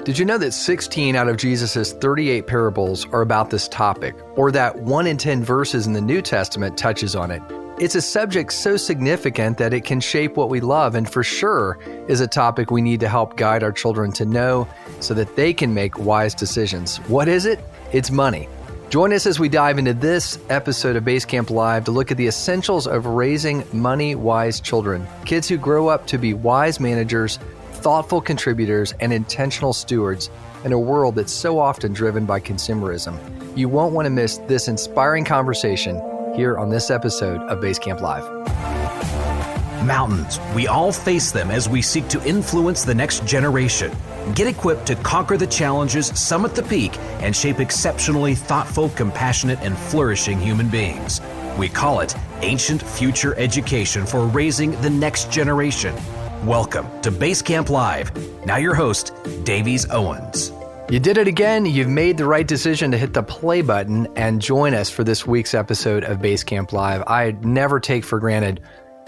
Did you know that 16 out of Jesus' 38 parables are about this topic, or that 1 in 10 verses in the New Testament touches on it? It's a subject so significant that it can shape what we love, and for sure is a topic we need to help guide our children to know so that they can make wise decisions. What is it? It's money. Join us as we dive into this episode of Basecamp Live to look at the essentials of raising money-wise children. Kids who grow up to be wise managers, thoughtful contributors, and intentional stewards in a world that's so often driven by consumerism. You won't want to miss this inspiring conversation here on this episode of Basecamp Live. Mountains. We all face them as we seek to influence the next generation. Get equipped to conquer the challenges, summit the peak, and shape exceptionally thoughtful, compassionate, and flourishing human beings. We call it Ancient Future Education for raising the next generation. Welcome to Basecamp Live. Now your host, Davies Owens. You did it again. You've made the right decision to hit the play button and join us for this week's episode of Basecamp Live. I never take for granted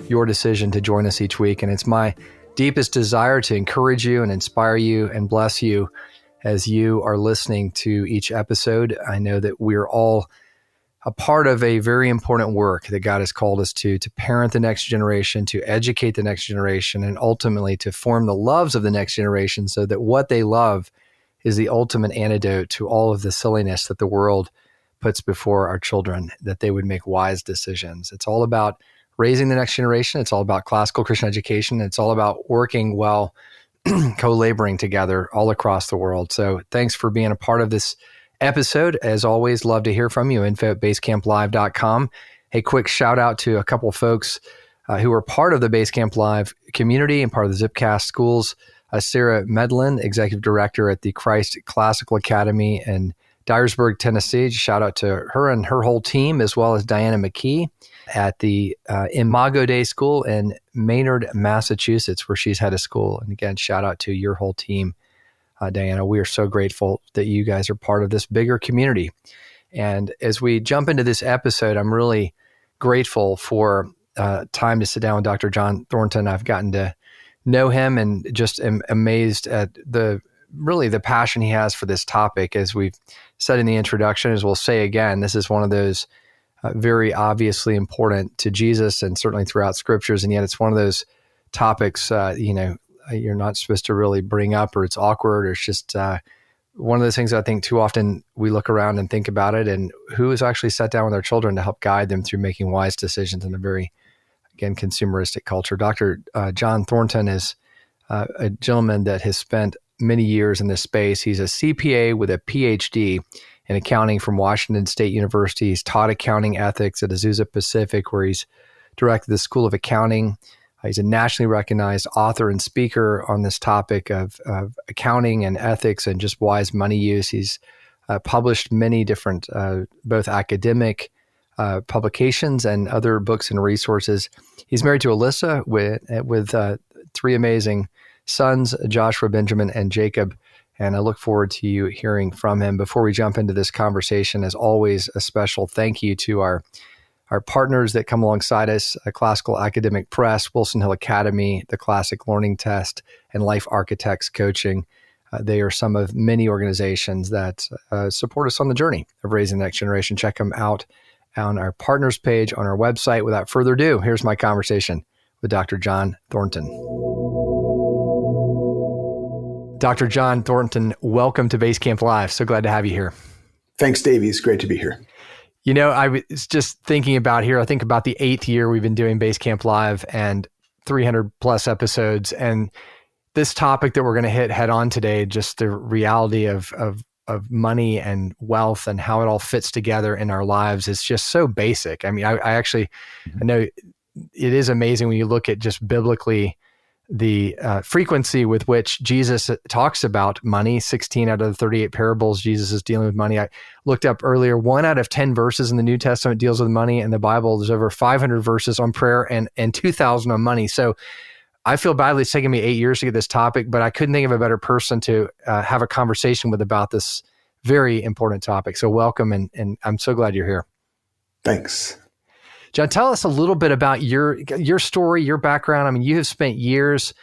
your decision to join us each week, and it's my deepest desire to encourage you and inspire you and bless you as you are listening to each episode. I know that we're all a part of a very important work that God has called us to parent the next generation, to educate the next generation, and ultimately to form the loves of the next generation so that what they love is the ultimate antidote to all of the silliness that the world puts before our children, that they would make wise decisions. It's all about raising the next generation. It's all about classical Christian education. It's all about working well, co-laboring together all across the world. So thanks for being a part of this episode. As always, love to hear from you. info@basecamplive.com. A quick shout out to a couple of folks who are part of the Basecamp Live community and part of the Zipcast schools. Sarah Medlin, Executive Director at the Christ Classical Academy in Dyersburg, Tennessee. Shout out to her and her whole team, as well as Diana McKee at the Imago Day School in Maynard, Massachusetts, where she's head of school. And again, shout out to your whole team, Diana. We are so grateful that you guys are part of this bigger community. And as we jump into this episode, I'm really grateful for time to sit down with Dr. John Thornton. I've gotten to know him and just am amazed at the passion he has for this topic. As we've said in the introduction, as we'll say again, this is one of those very obviously important to Jesus and certainly throughout scriptures. And yet it's one of those topics, you're not supposed to really bring up, or it's awkward, or it's just one of those things I think too often we look around and think about it, and who has actually sat down with our children to help guide them through making wise decisions in a very, again, consumeristic culture. Dr. John Thornton is a gentleman that has spent many years in this space. He's a CPA with a PhD in accounting from Washington State University. He's taught accounting ethics at Azusa Pacific, where he's directed the School of Accounting. He's a nationally recognized author and speaker on this topic of accounting and ethics and just wise money use. He's published many different, both academic publications and other books and resources. He's married to Alyssa with three amazing sons, Joshua, Benjamin, and Jacob. And I look forward to you hearing from him. Before we jump into this conversation, as always, a special thank you to our partners that come alongside us, Classical Academic Press, Wilson Hill Academy, the Classic Learning Test, and Life Architects Coaching. They are some of many organizations that support us on the journey of raising the next generation. Check them out on our partners page on our website. Without further ado, here's my conversation with Dr. John Thornton. Dr. John Thornton, welcome to Basecamp Live. So glad to have you here. Thanks, Davies. Great to be here. You know, I was just thinking about here, I think about the 8th year we've been doing Basecamp Live and 300 plus episodes. And this topic that we're going to hit head on today, just the reality of money and wealth and how it all fits together in our lives, is just so basic. I mean, I know it is amazing when you look at just biblically the frequency with which Jesus talks about money. 16 out of the 38 parables, Jesus is dealing with money. I looked up earlier, 1 out of 10 verses in the New Testament deals with money. In the Bible, there's over 500 verses on prayer and 2,000 on money. So I feel badly it's taken me 8 years to get this topic, but I couldn't think of a better person to have a conversation with about this very important topic. So welcome, and I'm so glad you're here. Thanks. John, tell us a little bit about your story, your background. I mean, you have spent years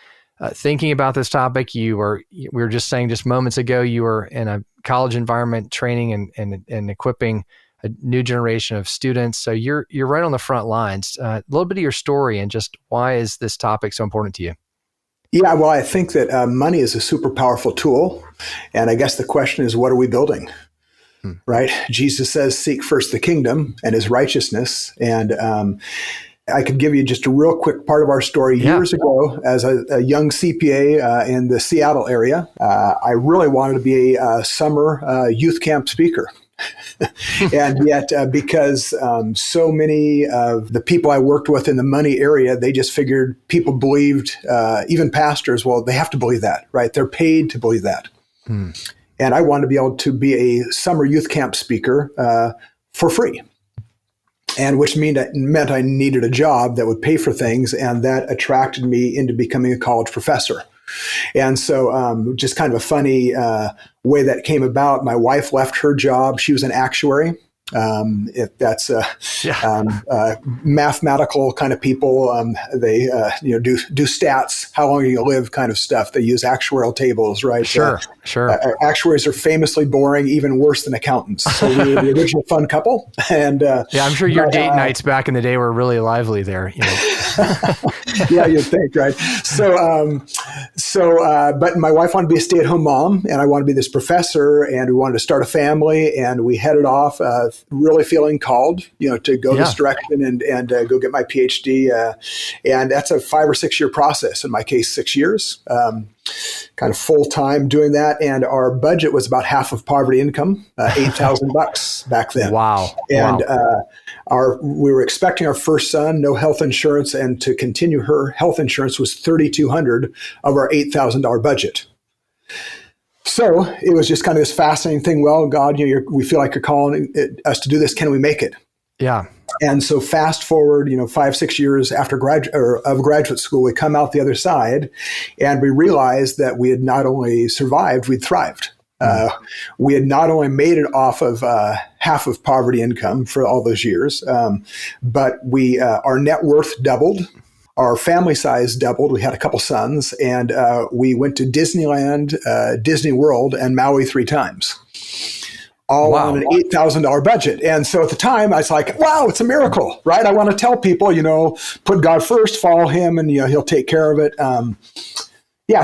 thinking about this topic. We were just saying just moments ago, you were in a college environment training and equipping a new generation of students. So you're right on the front lines. A little bit of your story and just why is this topic so important to you? Yeah, well, I think that money is a super powerful tool. And I guess the question is, what are we building? Right? Jesus says, seek first the kingdom and his righteousness. And I could give you just a real quick part of our story. Yeah. Years ago, as a young CPA in the Seattle area, I really wanted to be a summer youth camp speaker. And yet, because so many of the people I worked with in the money area, they just figured people believed, even pastors, well, they have to believe that, right? They're paid to believe that. And I wanted to be able to be a summer youth camp speaker for free. And which meant I needed a job that would pay for things. And that attracted me into becoming a college professor. And so just kind of a funny way that came about. My wife left her job. She was an actuary. If that's mathematical kind of people, they do stats, how long you live kind of stuff. They use actuarial tables, right? Sure. Actuaries are famously boring, even worse than accountants. So we were the original fun couple. And I'm sure your date nights back in the day were really lively there. Yeah, you'd think, right? But my wife wanted to be a stay-at-home mom, and I wanted to be this professor, and we wanted to start a family, and we headed off, really feeling called, to go this direction and go get my PhD. And that's a 5 or 6 year process. In my case, 6 years, kind of full time doing that. And our budget was about half of poverty income, $8,000 back then. Wow. And we were expecting our first son, no health insurance, and to continue her health insurance was $3,200 of our $8,000 budget. So it was just kind of this fascinating thing. Well, God, we feel like you're calling us to do this. Can we make it? Yeah. And so fast forward, 5, 6 years after graduate school, we come out the other side, and we realized that we had not only survived, we'd thrived. We had not only made it off of half of poverty income for all those years, but our net worth doubled. Our family size doubled. We had a couple sons, and we went to Disneyland, Disney World, and Maui 3 times, all on an $8,000 budget. And so at the time, I was like, wow, it's a miracle, right? I want to tell people, put God first, follow him, and he'll take care of it.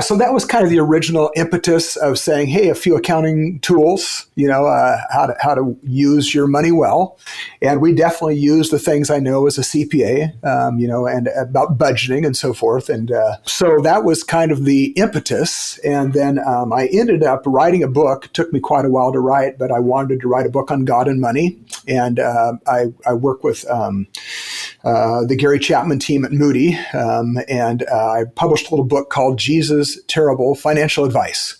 So that was kind of the original impetus of saying, hey, a few accounting tools, how to use your money well. And we definitely use the things I know as a CPA, and about budgeting and so forth. And so that was kind of the impetus. And then I ended up writing a book. It took me quite a while to write, but I wanted to write a book on God and money. And I work with the Gary Chapman team at Moody. And I published a little book called Jesus' Terrible Financial Advice.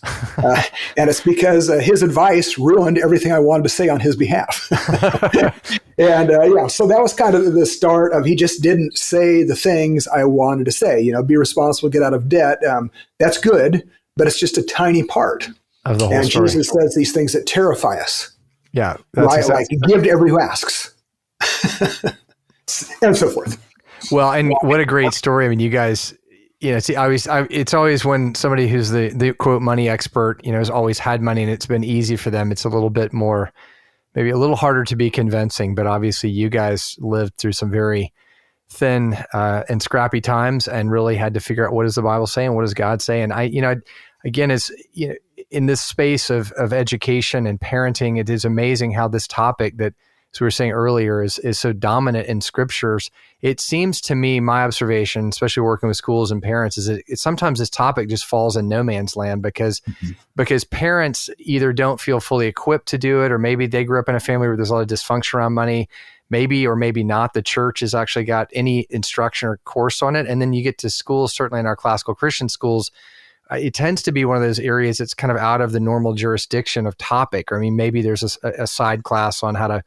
And it's because his advice ruined everything I wanted to say on his behalf. And so that was kind of the start of, he just didn't say the things I wanted to say, be responsible, get out of debt. That's good, but it's just a tiny part of the whole and story. Jesus says these things that terrify us. Yeah. Right? Like give to everyone who asks. And so forth. Well, and what a great story. I mean, you guys, it's always when somebody who's the quote money expert, has always had money and it's been easy for them. It's a little bit more, maybe a little harder to be convincing, but obviously you guys lived through some very thin and scrappy times and really had to figure out what does the Bible say and what does God say. And in this space of education and parenting, it is amazing how this topic that, as we were saying earlier, is so dominant in scriptures. It seems to me, my observation, especially working with schools and parents, is that sometimes this topic just falls in no man's land because parents either don't feel fully equipped to do it, or maybe they grew up in a family where there's a lot of dysfunction around money, maybe or maybe not. The church has actually got any instruction or course on it. And then you get to schools, certainly in our classical Christian schools, it tends to be one of those areas that's kind of out of the normal jurisdiction of topic. Or maybe there's a side class on how to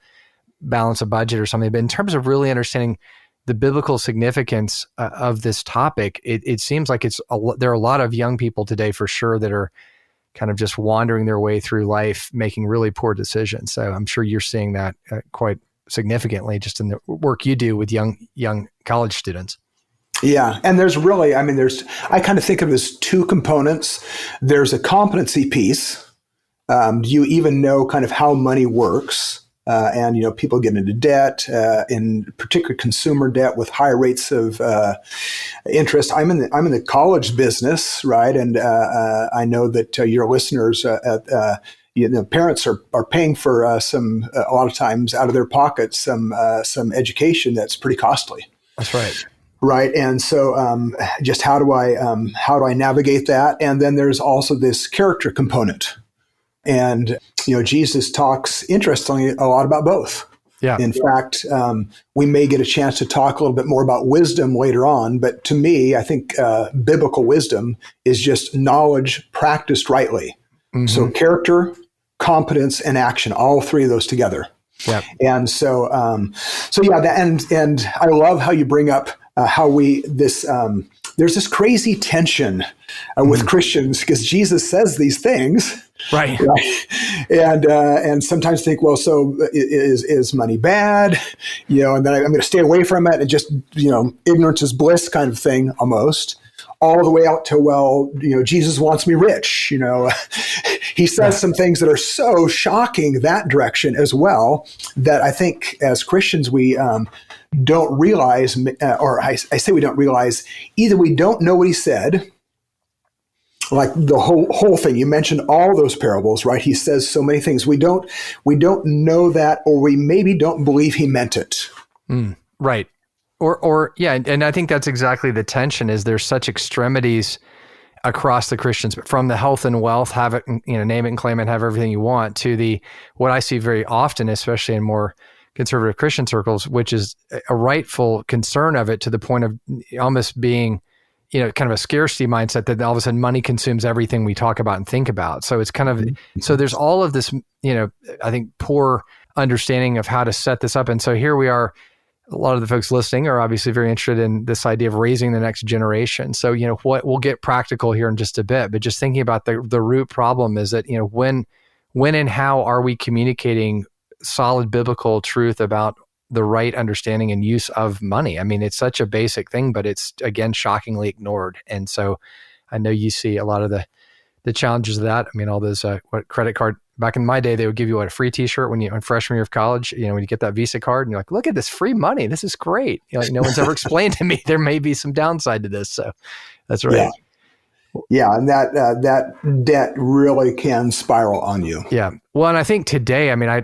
balance a budget or something. But in terms of really understanding the biblical significance of this topic, it seems like there are a lot of young people today for sure that are kind of just wandering their way through life, making really poor decisions. So I'm sure you're seeing that quite significantly just in the work you do with young college students. Yeah. And there's really, I kind of think of it as two components. There's a competency piece. Do you even know kind of how money works? And people get into debt, in particular consumer debt with high rates of interest. I'm in the college business, right? And I know that your listeners, parents are paying for a lot of times out of their pockets some education that's pretty costly. That's right. Right. And so just how do I navigate that? And then there's also this character component. And, Jesus talks, interestingly, a lot about both. Yeah. In fact, we may get a chance to talk a little bit more about wisdom later on. But to me, I think biblical wisdom is just knowledge practiced rightly. Mm-hmm. So character, competence, and action, all three of those together. Yeah. And so and I love how you bring up how there's this crazy tension with Christians because Jesus says these things. Right. And sometimes think, well, so is money bad? And then I'm going to stay away from it and just, ignorance is bliss kind of thing almost. All the way out to, well, Jesus wants me rich. He says some things that are so shocking that direction as well that I think as Christians we don't realize, or I say we don't realize, either we don't know what he said, like the whole thing. You mentioned all those parables, right? He says so many things. We don't know that, or we maybe don't believe he meant it. Right. Or yeah, and I think that's exactly the tension. Is there's such extremities across the Christians, from the health and wealth, have it, name it and claim it, have everything you want, to the what I see very often, especially in more conservative Christian circles, which is a rightful concern of it to the point of almost being, kind of a scarcity mindset that all of a sudden money consumes everything we talk about and think about. So it's kind of, so there's all of this, I think poor understanding of how to set this up. And so here we are. A lot of the folks listening are obviously very interested in this idea of raising the next generation. So, what we'll get practical here in just a bit, but just thinking about the root problem is that, when and how are we communicating solid biblical truth about the right understanding and use of money? I mean, it's such a basic thing, but it's, again, shockingly ignored. And so I know you see a lot of the challenges of that. I mean, all those, credit card, back in my day, they would give you a free t-shirt when freshman year of college, when you get that Visa card and you're like, look at this free money. This is great. No one's ever explained to me there may be some downside to this. So that's right. Yeah. And that debt really can spiral on you. Yeah. Well, and I think today, I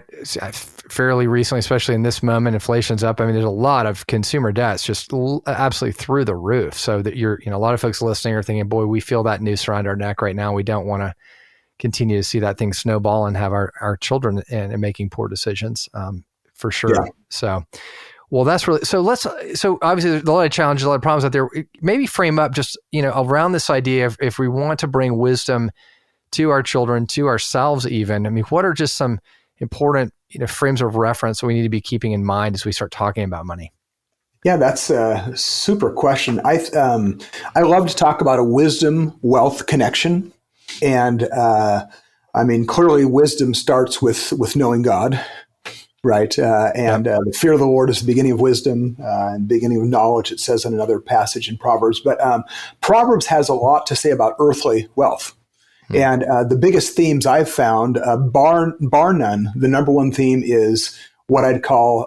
fairly recently, especially in this moment, inflation's up. There's a lot of consumer debts just absolutely through the roof. So that a lot of folks listening are thinking, boy, we feel that noose around our neck right now. We don't want to continue to see that thing snowball and have our children and making poor decisions, for sure. Yeah. So, well, that's really, so obviously there's a lot of challenges, a lot of problems out there. Maybe frame up just, around this idea of if we want to bring wisdom to our children, to ourselves even, what are just some important, frames of reference that we need to be keeping in mind as we start talking about money? Yeah, that's a super question. I love to talk about a wisdom-wealth connection. And clearly wisdom starts with knowing God, right? The fear of the Lord is the beginning of wisdom and beginning of knowledge, it says in another passage in Proverbs. But Proverbs has a lot to say about earthly wealth. And the biggest themes I've found, bar none, the number one theme is what I'd call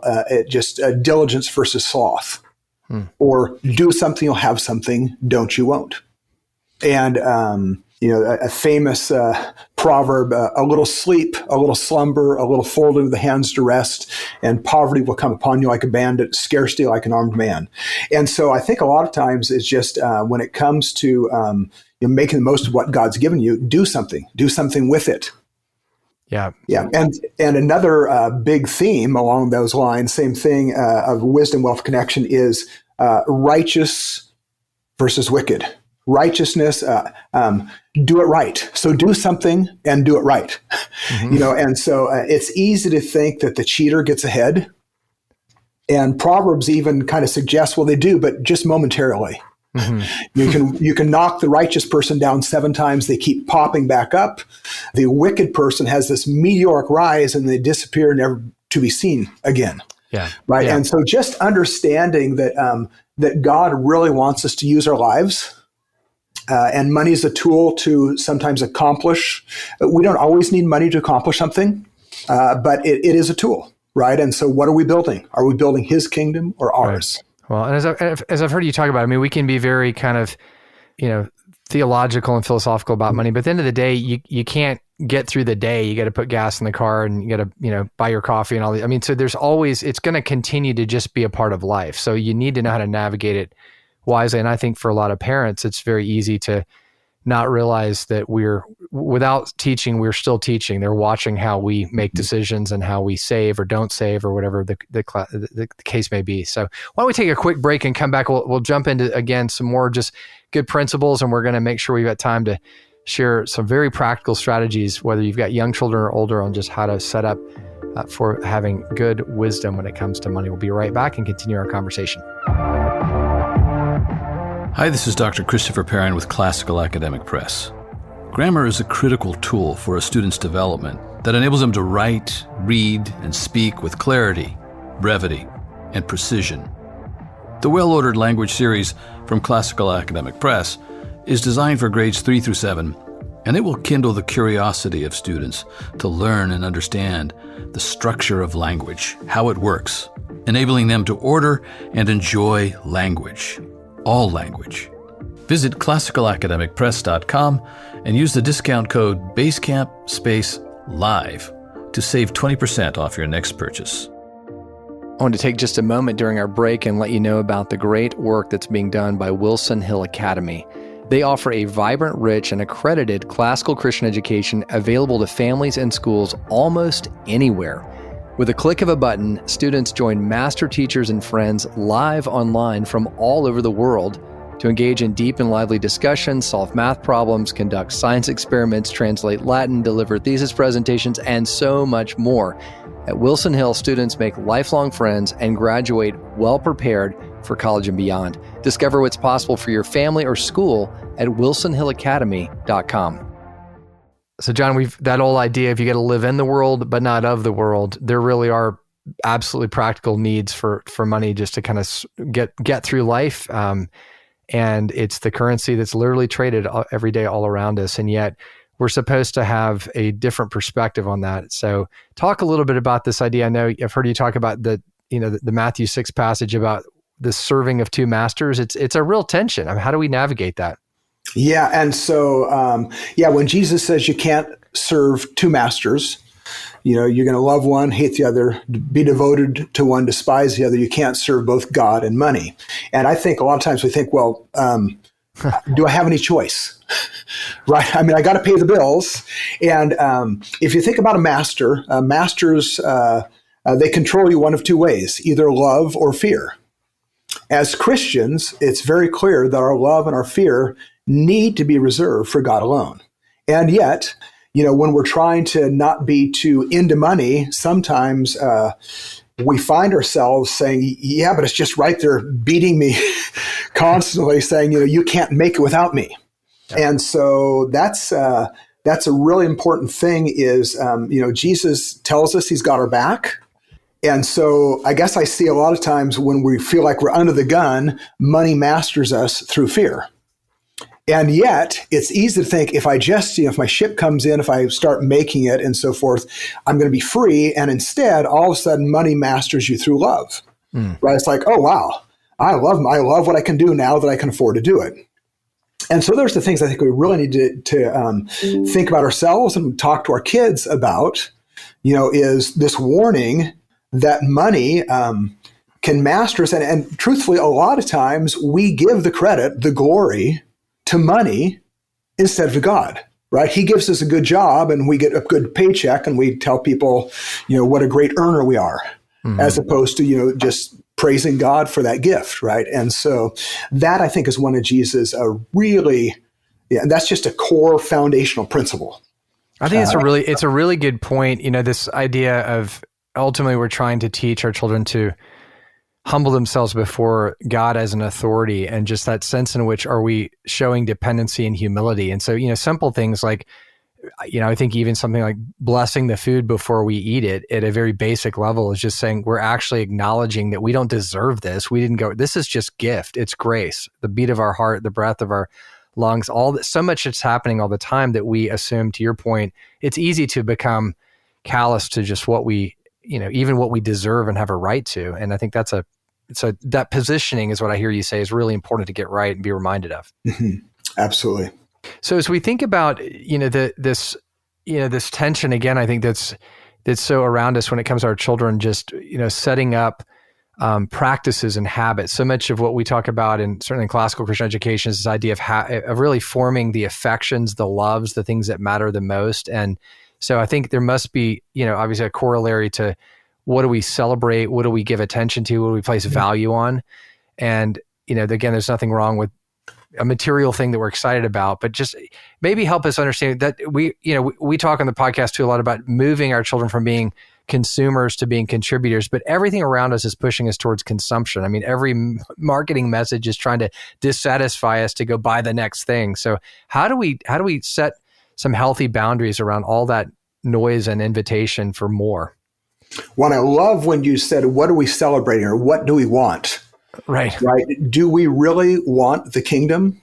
diligence versus sloth. Or do something, you'll have something, don't you won't. And a famous proverb, a little sleep, a little slumber, a little folding of the hands to rest, and poverty will come upon you like a bandit, scarcity like an armed man. And so I think a lot of times it's just when it comes to making the most of what God's given you, do something with it. Yeah. Yeah. And another big theme along those lines, same thing of wisdom, wealth connection is righteous versus wicked. Righteousness, do it right. So do something and do it right. And so it's easy to think that the cheater gets ahead. And Proverbs even kind of suggests, well, they do, but just momentarily. You can knock the righteous person down 7 times. They keep popping back up. The wicked person has this meteoric rise and they disappear, never to be seen again. Yeah. Right. Yeah. And so just understanding that that God really wants us to use our lives. And money is a tool to sometimes accomplish. We don't always need money to accomplish something, but it is a tool, right? And so what are we building? Are we building his kingdom or ours? Right. Well, and as I've heard you talk about, I mean, we can be very kind of, theological and philosophical about money, but at the end of the day, you can't get through the day. You got to put gas in the car and you got to, buy your coffee and all that. I mean, so there's always, it's going to continue to just be a part of life. So you need to know how to navigate it wisely. And I think for a lot of parents, it's very easy to not realize that without teaching, we're still teaching. They're watching how we make decisions and how we save or don't save or whatever the case may be. So why don't we take a quick break and come back? We'll jump into, again, some more just good principles, and we're going to make sure we've got time to share some very practical strategies, whether you've got young children or older, on just how to set up for having good wisdom when it comes to money. We'll be right back and continue our conversation. Hi, this is Dr. Christopher Perrin with Classical Academic Press. Grammar is a critical tool for a student's development that enables them to write, read, and speak with clarity, brevity, and precision. The Well-Ordered Language series from Classical Academic Press is designed for grades 3 through 7, and it will kindle the curiosity of students to learn and understand the structure of language, how it works, enabling them to order and enjoy language. All language. Visit classicalacademicpress.com and use the discount code BASECAMP_LIVE to save 20% off your next purchase. I want to take just a moment during our break and let you know about the great work that's being done by Wilson Hill Academy. They offer a vibrant, rich, and accredited classical Christian education available to families and schools almost anywhere. With a click of a button, students join master teachers and friends live online from all over the world to engage in deep and lively discussions, solve math problems, conduct science experiments, translate Latin, deliver thesis presentations, and so much more. At Wilson Hill, students make lifelong friends and graduate well prepared for college and beyond. Discover what's possible for your family or school at wilsonhillacademy.com. So John, that old idea, if you got to live in the world, but not of the world, there really are absolutely practical needs for money just to kind of get through life. And it's the currency that's literally traded every day all around us. And yet we're supposed to have a different perspective on that. So talk a little bit about this idea. I know I've heard you talk about the Matthew 6 passage about the serving of two masters. It's a real tension. I mean, how do we navigate that? Yeah. And so, when Jesus says you can't serve two masters, you're going to love one, hate the other, be devoted to one, despise the other. You can't serve both God and money. And I think a lot of times we think, well, do I have any choice? Right. I mean, I got to pay the bills. And if you think about a master, masters, they control you one of two ways, either love or fear. As Christians, it's very clear that our love and our fear need to be reserved for God alone. And yet, when we're trying to not be too into money, sometimes we find ourselves saying, yeah, but it's just right there beating me constantly saying, you can't make it without me. Yeah. And so that's a really important thing is, Jesus tells us he's got our back. And so I guess I see a lot of times when we feel like we're under the gun, money masters us through fear. And yet it's easy to think if I just, if my ship comes in, if I start making it and so forth, I'm going to be free. And instead, all of a sudden, money masters you through love, right? It's like, oh, wow, I love what I can do now that I can afford to do it. And so there's the things I think we really need to think about ourselves and talk to our kids about, is this warning that money can master us. And truthfully, a lot of times we give the credit, the glory to money instead of to God, right? He gives us a good job and we get a good paycheck and we tell people, what a great earner we are, as opposed to, just praising God for that gift, right? And so that I think is one of Jesus' and that's just a core foundational principle. I think it's a really good point. This idea of ultimately we're trying to teach our children to humble themselves before God as an authority, and just that sense in which are we showing dependency and humility. And so, simple things like I think even something like blessing the food before we eat it at a very basic level is just saying we're actually acknowledging that we don't deserve this. We didn't go, this is just gift. It's grace, the beat of our heart, the breath of our lungs, so much that's happening all the time that we assume, to your point, it's easy to become callous to just what we, even what we deserve and have a right to. And I think that positioning is what I hear you say is really important to get right and be reminded of. Mm-hmm. Absolutely. So as we think about, this tension again, I think that's so around us when it comes to our children, just, setting up practices and habits. So much of what we talk about in certainly in classical Christian education is this idea of really forming the affections, the loves, the things that matter the most. And so I think there must be, obviously a corollary to what do we celebrate? What do we give attention to? What do we place value on? And, again, there's nothing wrong with a material thing that we're excited about, but just maybe help us understand that we talk on the podcast too a lot about moving our children from being consumers to being contributors, but everything around us is pushing us towards consumption. I mean, every marketing message is trying to dissatisfy us to go buy the next thing. So how do we set some healthy boundaries around all that noise and invitation for more? Well, I love when you said, what are we celebrating or what do we want? Right. Do we really want the kingdom?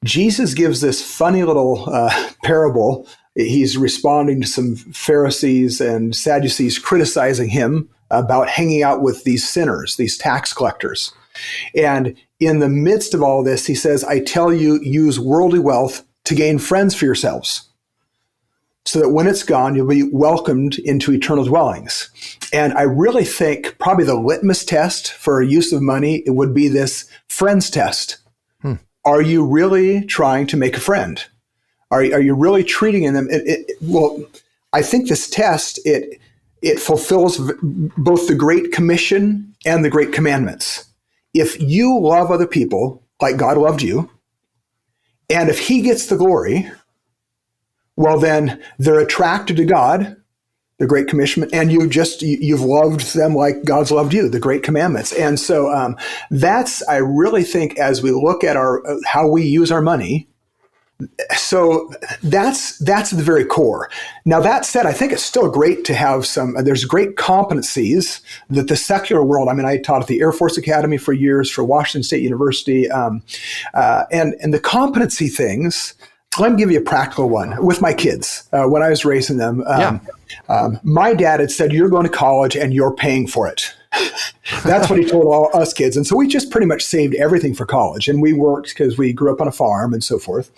Jesus gives this funny little parable. He's responding to some Pharisees and Sadducees criticizing him about hanging out with these sinners, these tax collectors. And in the midst of all this, he says, I tell you, use worldly wealth to gain friends for yourselves, so that when it's gone, you'll be welcomed into eternal dwellings. And I really think probably the litmus test for use of money, it would be this friends test. Are you really trying to make a friend? Are you really treating them? Well, I think this test, it fulfills both the Great Commission and the Great Commandments. If you love other people like God loved you, and if he gets the glory, well, then they're attracted to God, the Great Commission, and you've loved them like God's loved you, the Great Commandments. And so that's, I really think, as we look at how we use our money, so that's the very core. Now, that said, I think it's still great to have there's great competencies that the secular world, I mean, I taught at the Air Force Academy for years, for Washington State University, and the competency things. Let me give you a practical one with my kids. When I was raising them, my dad had said, you're going to college and you're paying for it. That's what he told all us kids. And so we just pretty much saved everything for college. And we worked because we grew up on a farm and so forth.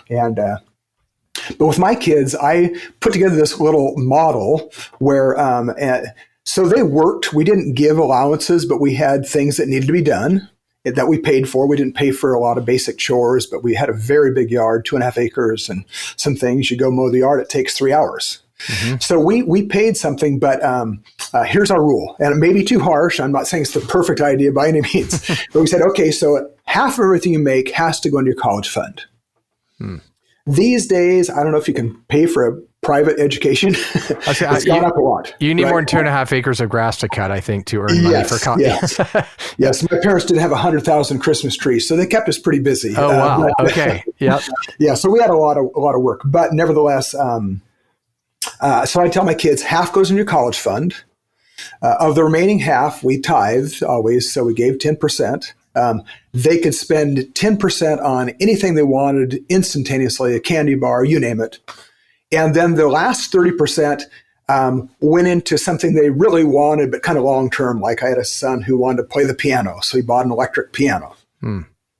And but with my kids, I put together this little model where so they worked. We didn't give allowances, but we had things that needed to be done that we paid for. We didn't pay for a lot of basic chores, but we had a very big yard, 2.5 acres, and some things. You go mow the yard, it takes 3 hours. Mm-hmm. So we paid something, but here's our rule. And it may be too harsh. I'm not saying it's the perfect idea by any means. But we said, okay, so half of everything you make has to go into your college fund. These days, I don't know if you can pay for a private education. It's gone up a lot. You need more than 2.5 acres of grass to cut, I think, to earn money for college. Yes. My parents didn't have 100,000 Christmas trees, so they kept us pretty busy. Oh, wow. Okay. Yep. Yeah. So we had a lot of work, but nevertheless, so I tell my kids, half goes in your college fund. Of the remaining half, we tithed always, so we gave 10%. They could spend 10% on anything they wanted instantaneously, a candy bar, you name it. And then the last 30% went into something they really wanted, but kind of long-term. Like I had a son who wanted to play the piano, so he bought an electric piano.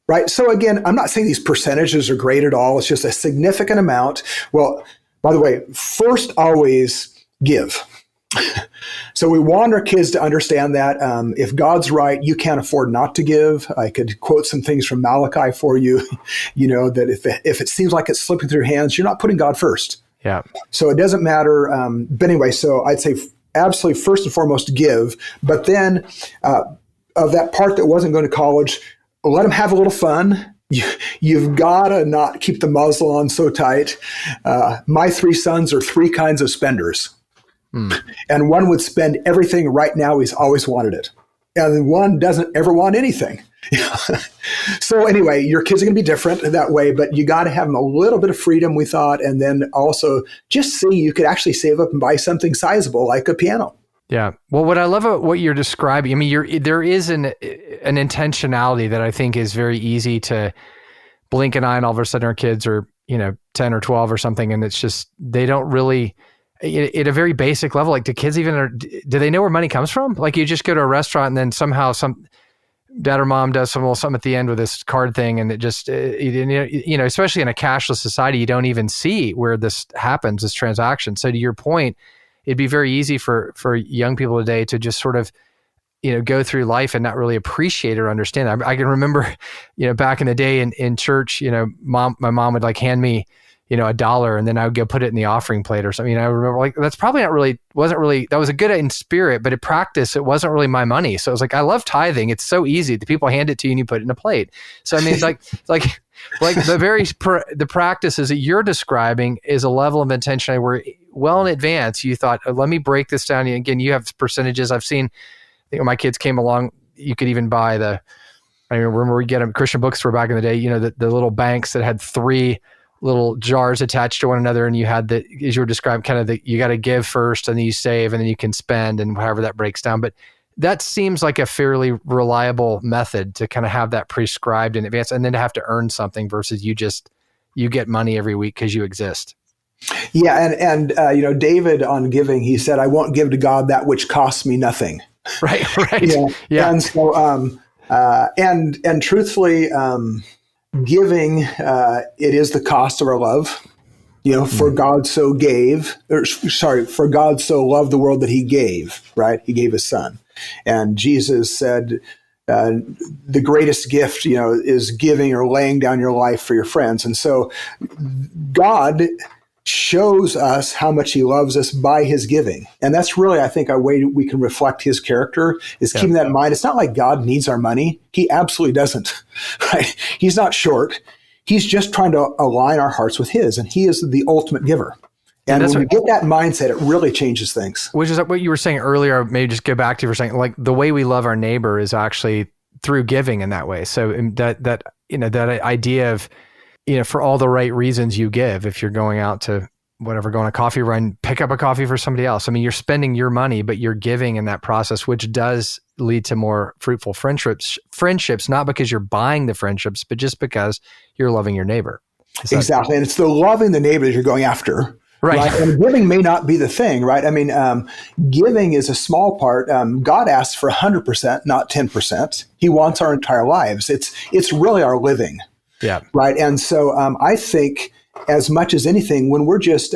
Right? So again, I'm not saying these percentages are great at all. It's just a significant amount. Well, by the way, first, always give. So we want our kids to understand that if God's right, you can't afford not to give. I could quote some things from Malachi for you, that if it seems like it's slipping through your hands, you're not putting God first. Yeah. So it doesn't matter. But anyway, so I'd say absolutely first and foremost give. But then of that part that wasn't going to college, let them have a little fun. You've got to not keep the muzzle on so tight. My 3 sons are 3 kinds of spenders. And one would spend everything right now. He's always wanted it. And one doesn't ever want anything. So anyway, your kids are going to be different that way, but you got to have them a little bit of freedom, we thought, and then also just see you could actually save up and buy something sizable like a piano. Yeah. Well, what I love about what you're describing, I mean, there is an intentionality that I think is very easy to blink an eye and all of a sudden our kids are, 10 or 12 or something. And it's just, they don't really, at a very basic level, like do kids even, do they know where money comes from? Like you just go to a restaurant and then somehow some dad or mom does something at the end with this card thing. And it just, especially in a cashless society, you don't even see where this happens, this transaction. So to your point, it'd be very easy for young people today to just sort of, go through life and not really appreciate or understand that. I can remember, back in the day in church, my mom would like hand me, $1 and then I would go put it in the offering plate or something. I remember like, that's probably that was a good in spirit, but in practice, it wasn't really my money. So it was like, I love tithing. It's so easy. The people hand it to you and you put it in a plate. So I mean, it's like the practices that you're describing is a level of intention where well in advance, you thought, let me break this down. And again, you have percentages. I've seen, when my kids came along, you could even buy I remember we get them Christian bookstore back in the day, the little banks that had 3 little jars attached to one another. And you had as you were describing, kind of you got to give first and then you save and then you can spend and however that breaks down. But that seems like a fairly reliable method to kind of have that prescribed in advance and then to have to earn something versus you get money every week because you exist. Yeah. And David on giving, he said, I won't give to God that which costs me nothing. Right. Yeah. And so, and truthfully, giving, it is the cost of our love. For God so for God so loved the world that he gave, right? He gave his son. And Jesus said, the greatest gift, is giving or laying down your life for your friends. And so God shows us how much he loves us by his giving. And that's really, I think, a way we can reflect his character is keeping that in mind. It's not like God needs our money. He absolutely doesn't, right? He's not short. He's just trying to align our hearts with his, and he is the ultimate giver. And when we get that mindset, it really changes things. Which is what you were saying earlier, maybe just go back to for a second, like the way we love our neighbor is actually through giving in that way. So that idea of, for all the right reasons you give, if you're going out to whatever, go on a coffee run, pick up a coffee for somebody else. I mean, you're spending your money, but you're giving in that process, which does lead to more fruitful friendships, not because you're buying the friendships, but just because you're loving your neighbor. Exactly. And it's the loving the neighbor that you're going after. Right. And giving may not be the thing, right? I mean, giving is a small part. God asks for 100%, not 10%. He wants our entire lives. It's really our living. Yeah. Right. And so I think as much as anything, when we're just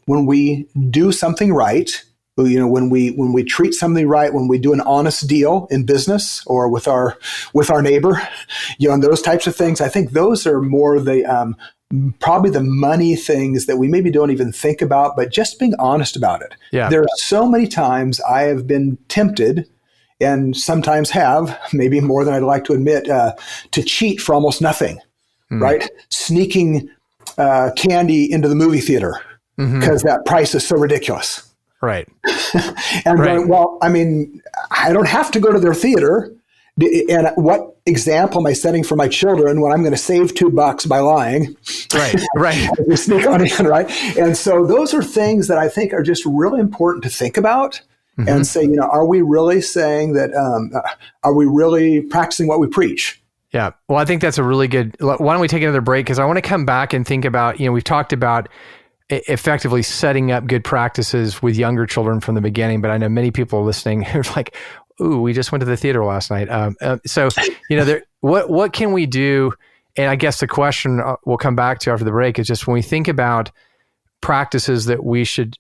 when we do something right, when we treat something right, when we do an honest deal in business or with our neighbor, and those types of things, I think those are more the probably the money things that we maybe don't even think about, but just being honest about it. Yeah. There are so many times I have been tempted, and sometimes have, maybe more than I'd like to admit, to cheat for almost nothing. Right? Sneaking candy into the movie theater because that price is so ridiculous. Right. And going, well, I mean, I don't have to go to their theater. And what example am I setting for my children when I'm going to save $2 by lying? Right. We sneak on in, right? And so those are things that I think are just really important to think about and say, are we really saying that, are we really practicing what we preach? Yeah. Well, I think that's a really good, why don't we take another break? Because I want to come back and think about, we've talked about effectively setting up good practices with younger children from the beginning, but I know many people listening are like, ooh, we just went to the theater last night. So, what can we do? And I guess the question we'll come back to after the break is just when we think about practices that we should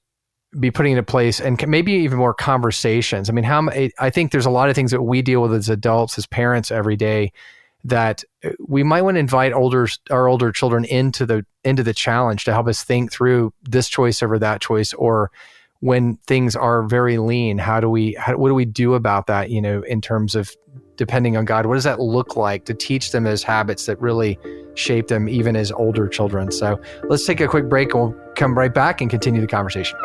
be putting into place and maybe even more conversations. I mean, I think there's a lot of things that we deal with as adults, as parents every day that we might want to invite our older children into the challenge to help us think through this choice over that choice, or when things are very lean, what do we do about that? In terms of depending on God, what does that look like to teach them those habits that really shape them even as older children? So let's take a quick break and we'll come right back and continue the conversation.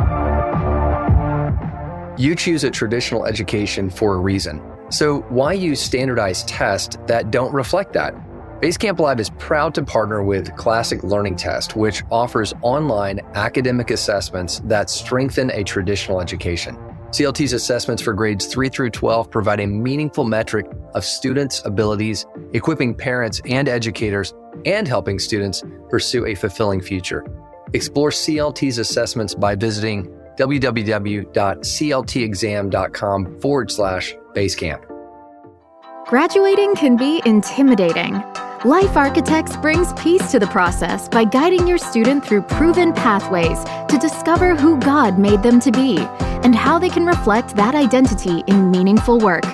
You choose a traditional education for a reason. So why use standardized tests that don't reflect that? Basecamp Live is proud to partner with Classic Learning Test, which offers online academic assessments that strengthen a traditional education. CLT's assessments for grades 3 through 12 provide a meaningful metric of students' abilities, equipping parents and educators, and helping students pursue a fulfilling future. Explore CLT's assessments by visiting www.cltexam.com/Basecamp. Graduating can be intimidating. Life Architects brings peace to the process by guiding your student through proven pathways to discover who God made them to be and how they can reflect that identity in meaningful work.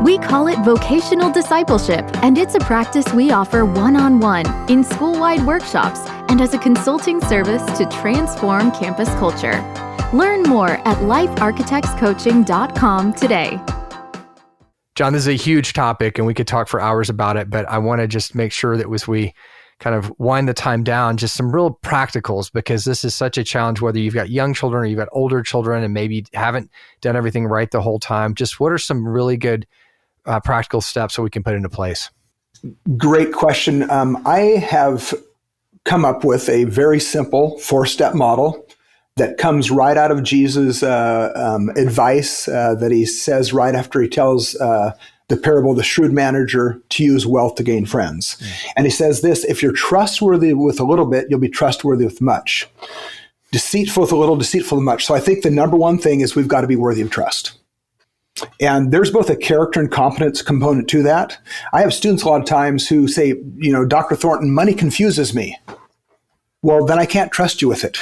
We call it vocational discipleship, and it's a practice we offer one-on-one in school-wide workshops and as a consulting service to transform campus culture. Learn more at lifearchitectscoaching.com today. John, this is a huge topic and we could talk for hours about it, but I want to just make sure that as we kind of wind the time down, just some real practicals, because this is such a challenge, whether you've got young children or you've got older children and maybe haven't done everything right the whole time. Just what are some really good practical steps that we can put into place? Great question. I have come up with a very simple 4-step model that comes right out of Jesus' advice that he says right after he tells the parable of the shrewd manager to use wealth to gain friends. And he says this: if you're trustworthy with a little bit, you'll be trustworthy with much. Deceitful with a little, deceitful with much. So I think the number one thing is we've got to be worthy of trust. And there's both a character and competence component to that. I have students a lot of times who say, Dr. Thornton, money confuses me. Well, then I can't trust you with it.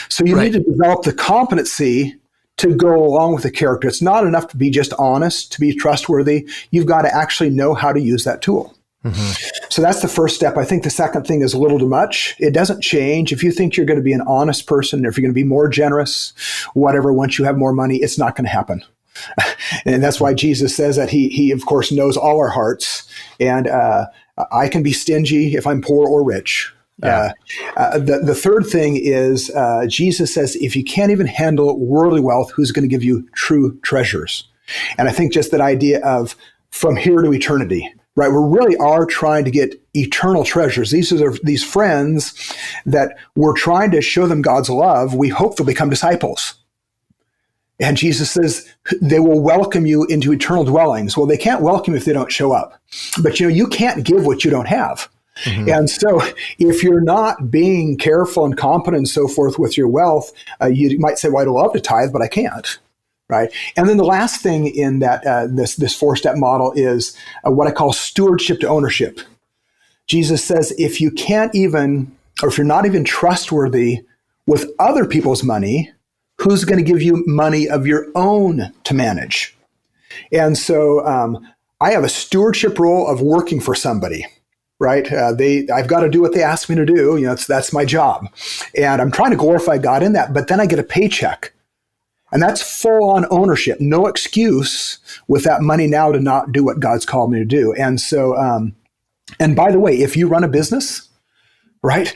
So you need to develop the competency to go along with the character. It's not enough to be just honest, to be trustworthy. You've got to actually know how to use that tool. Mm-hmm. So that's the first step. I think the second thing is a little too much. It doesn't change. If you think you're going to be an honest person, if you're going to be more generous, whatever, once you have more money, it's not going to happen. And that's why Jesus says that he of course, knows all our hearts. And I can be stingy if I'm poor or rich. Yeah. The third thing is Jesus says, if you can't even handle worldly wealth, who's going to give you true treasures? And I think just that idea of from here to eternity, right? We really are trying to get eternal treasures. These are these friends that we're trying to show them God's love. We hope they'll become disciples. And Jesus says they will welcome you into eternal dwellings. Well, they can't welcome you if they don't show up. But you can't give what you don't have. Mm-hmm. And so if you're not being careful and competent and so forth with your wealth, you might say, well, I'd love to tithe, but I can't. Right. And then the last thing in that this 4-step model is what I call stewardship to ownership. Jesus says, if you can't even, or if you're not even trustworthy with other people's money, who's going to give you money of your own to manage? And so I have a stewardship role of working for somebody. Right? I've got to do what they ask me to do. That's my job. And I'm trying to glorify God in that, but then I get a paycheck. And that's full on ownership. No excuse with that money now to not do what God's called me to do. And so, and by the way, if you run a business, right,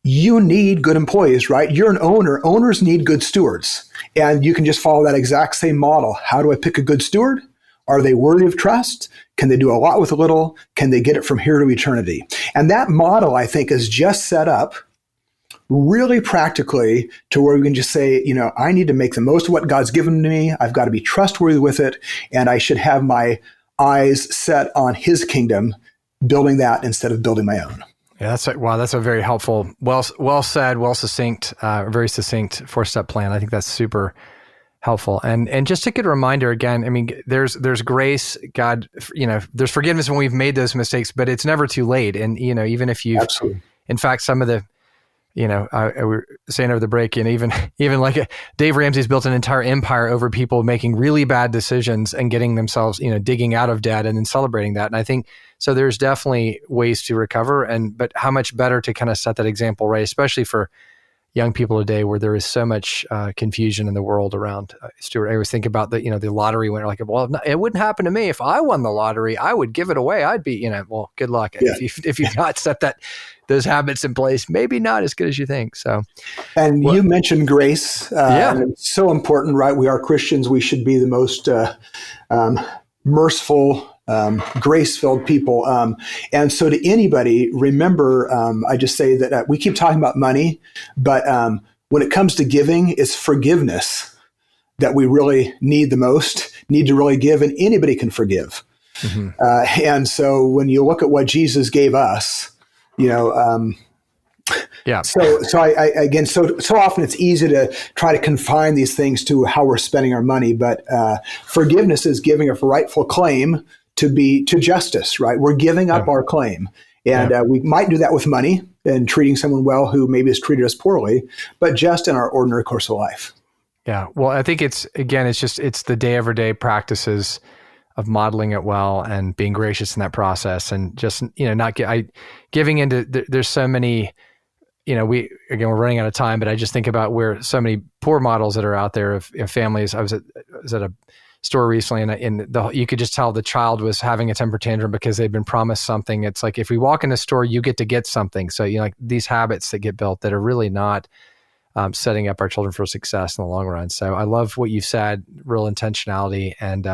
you need good employees, right? You're an owner. Owners need good stewards. And you can just follow that exact same model. How do I pick a good steward? Are they worthy of trust? Can they do a lot with a little? Can they get it from here to eternity? And that model, I think, is just set up really practically to where we can just say, I need to make the most of what God's given to me. I've got to be trustworthy with it. And I should have my eyes set on his kingdom, building that instead of building my own. Yeah, that's a very helpful, well said, succinct, very succinct 4-step plan. I think that's super helpful. And just a good reminder again, I mean, there's grace, God, there's forgiveness when we've made those mistakes, but it's never too late. And, even if you've, absolutely. In fact, some of the, we were saying over the break, even like Dave Ramsey's built an entire empire over people making really bad decisions and getting themselves, digging out of debt and then celebrating that. And I think, so there's definitely ways to recover, but how much better to kind of set that example, right? Especially for young people today, where there is so much confusion in the world around Stewart. I always think about the lottery winner. Like, well, it wouldn't happen to me if I won the lottery. I would give it away. I'd be, well, good luck. Yeah. If you've not set those habits in place, maybe not as good as you think. So, and you mentioned grace. And it's so important, right? We are Christians. We should be the most merciful, grace-filled people. And so to anybody, remember, I just say that we keep talking about money, but when it comes to giving, it's forgiveness that we really need the most, need to really give, and anybody can forgive. Mm-hmm. And so when you look at what Jesus gave us, yeah. So I again, so often it's easy to try to confine these things to how we're spending our money, but forgiveness is giving a rightful claim to justice, right? We're giving up our claim. And we might do that with money and treating someone well who maybe has treated us poorly, but just in our ordinary course of life. Yeah. Well, I think it's the everyday practices of modeling it well and being gracious in that process, and just, not giving into, there's so many, we're running out of time, but I just think about where so many poor models that are out there of families. I was at a store recently, and you could just tell the child was having a temper tantrum because they'd been promised something. It's like, if we walk in a store, you get something. So, like these habits that get built that are really not setting up our children for success in the long run. So I love what you've said, real intentionality, and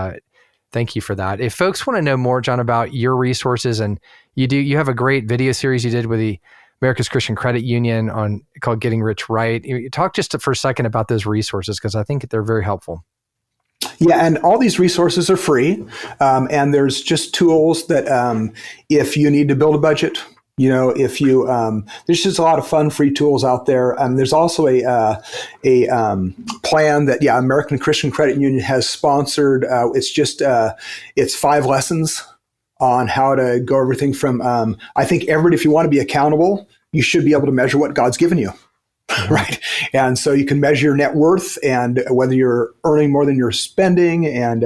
thank you for that. If folks want to know more, John, about your resources, and you have a great video series you did with the America's Christian Credit Union called Getting Rich Right. Talk just for a second about those resources, because I think they're very helpful. Yeah, and all these resources are free, and there's just tools that if you need to build a budget, if you there's just a lot of fun free tools out there. There's also a plan that American Christian Credit Union has sponsored. It's 5 lessons on how to go everything from I think if you want to be accountable, you should be able to measure what God's given you. Right. And so you can measure your net worth and whether you're earning more than you're spending, and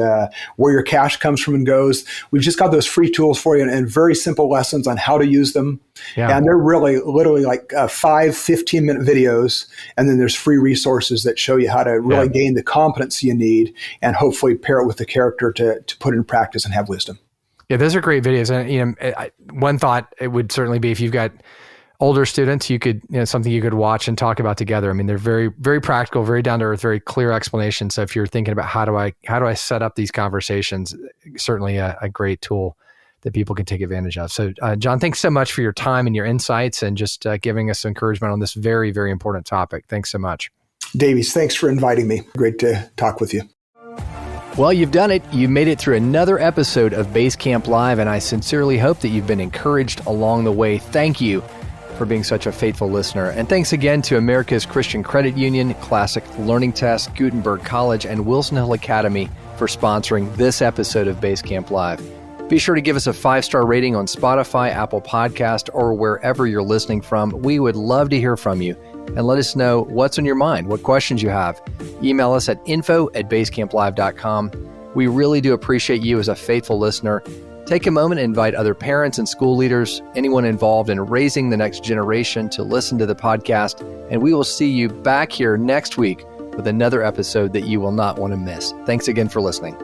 where your cash comes from and goes. We've just got those free tools for you, and very simple lessons on how to use them. Yeah. And they're really literally like 5 15-minute videos. And then there's free resources that show you how to really gain the competence you need, and hopefully pair it with the character to put it in practice and have wisdom. Yeah, those are great videos. And one thought it would certainly be, if you've got older students, you could, something you could watch and talk about together. I mean, they're very, very practical, very down to earth, very clear explanation. So if you're thinking about how do I set up these conversations, certainly a great tool that people can take advantage of. So John, thanks so much for your time and your insights, and just giving us encouragement on this very, very important topic. Thanks so much. Davies, thanks for inviting me. Great to talk with you. Well, you've done it. You made it through another episode of Basecamp Live, and I sincerely hope that you've been encouraged along the way. Thank you for being such a faithful listener. And thanks again to America's Christian Credit Union, Classic Learning Test, Gutenberg College, and Wilson Hill Academy for sponsoring this episode of Basecamp Live. Be sure to give us a 5-star rating on Spotify, Apple Podcast, or wherever you're listening from. We would love to hear from you, and let us know what's on your mind, what questions you have. Email us at info@basecamplive.com. We really do appreciate you as a faithful listener. Take a moment and invite other parents and school leaders, anyone involved in raising the next generation, to listen to the podcast, and we will see you back here next week with another episode that you will not want to miss. Thanks again for listening.